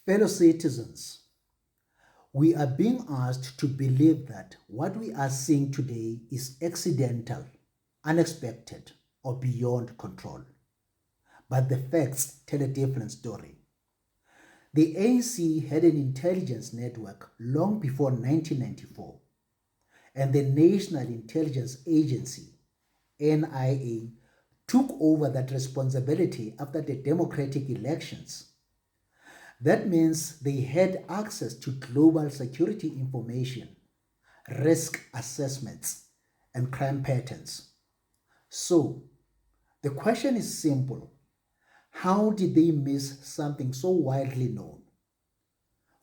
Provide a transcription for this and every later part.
Fellow citizens, we are being asked to believe that what we are seeing today is accidental, unexpected, or beyond control. But the facts tell a different story. The ANC had an intelligence network long before 1994, and the National Intelligence Agency, NIA, took over that responsibility after the democratic elections. That means they had access to global security information, risk assessments, and crime patterns. So, the question is simple. How did they miss something so widely known?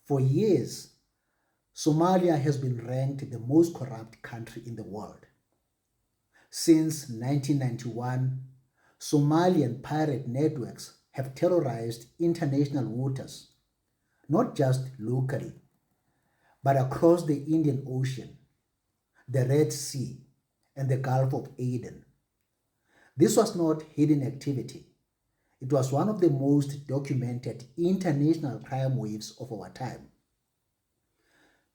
For years, Somalia has been ranked the most corrupt country in the world. Since 1991, Somalian pirate networks have terrorized international waters, not just locally, but across the Indian Ocean, the Red Sea, and the Gulf of Aden. This was not hidden activity. It was one of the most documented international crime waves of our time.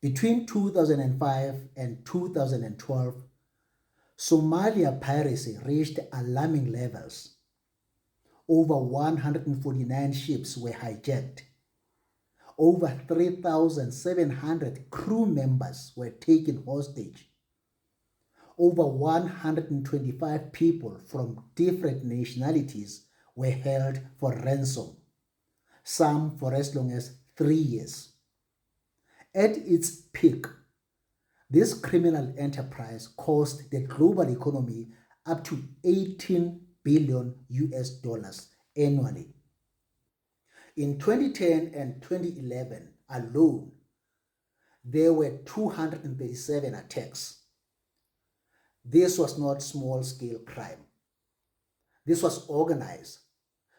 Between 2005 and 2012, Somalia piracy reached alarming levels. Over 149 ships were hijacked. Over 3,700 crew members were taken hostage. Over 125 people from different nationalities were held for ransom, some for as long as 3 years. At its peak, this criminal enterprise cost the global economy up to 18 billion US dollars annually. In 2010 and 2011 alone, there were 237 attacks. This was not small-scale crime. This was organized,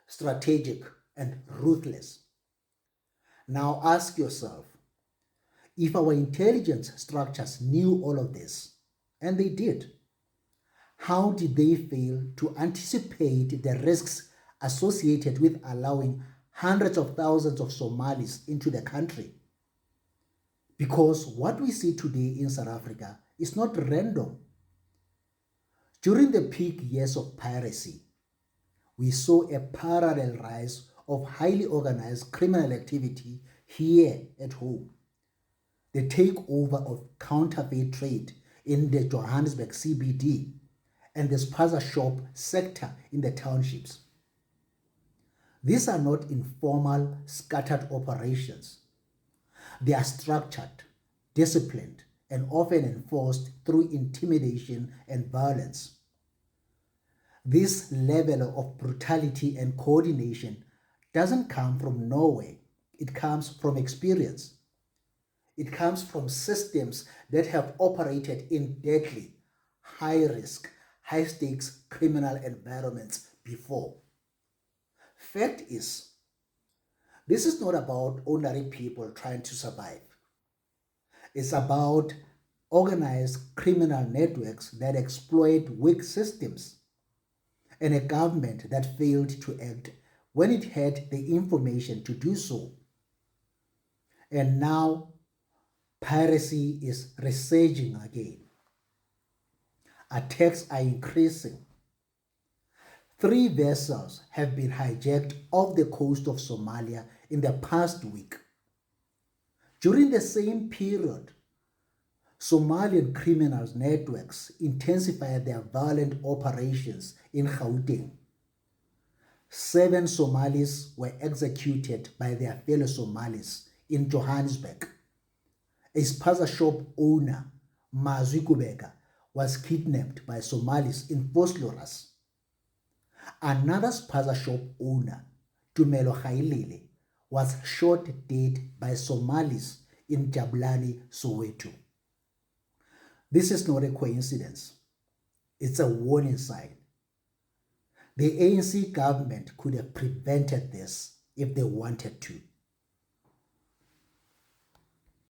strategic, and ruthless. Now ask yourself, if our intelligence structures knew all of this, and they did, how did they fail to anticipate the risks associated with allowing hundreds of thousands of Somalis into the country? Because what we see today in South Africa is not random. During the peak years of piracy, we saw a parallel rise of highly organized criminal activity here at home. The takeover of counterfeit trade in the Johannesburg CBD and the spaza shop sector in the townships. These are not informal, scattered operations. They are structured, disciplined, and often enforced through intimidation and violence. This level of brutality and coordination doesn't come from nowhere. It comes from experience. It comes from systems that have operated in deadly, high-risk, high-stakes criminal environments before. Fact is, this is not about ordinary people trying to survive. It's about organized criminal networks that exploit weak systems and a government that failed to act when it had the information to do so. And now, piracy is resurging again. Attacks are increasing. 3 vessels have been hijacked off the coast of Somalia in the past week. During the same period, Somalian criminals networks intensified their violent operations in Gauteng. 7 Somalis were executed by their fellow Somalis in Johannesburg. A spaza shop owner, Mazwi Kubeka, was kidnapped by Somalis in Vosloorus. Another spaza shop owner, Tumelo Khailele, was shot dead by Somalis in Jabulani, Soweto. This is not a coincidence. It's a warning sign. The ANC government could have prevented this if they wanted to.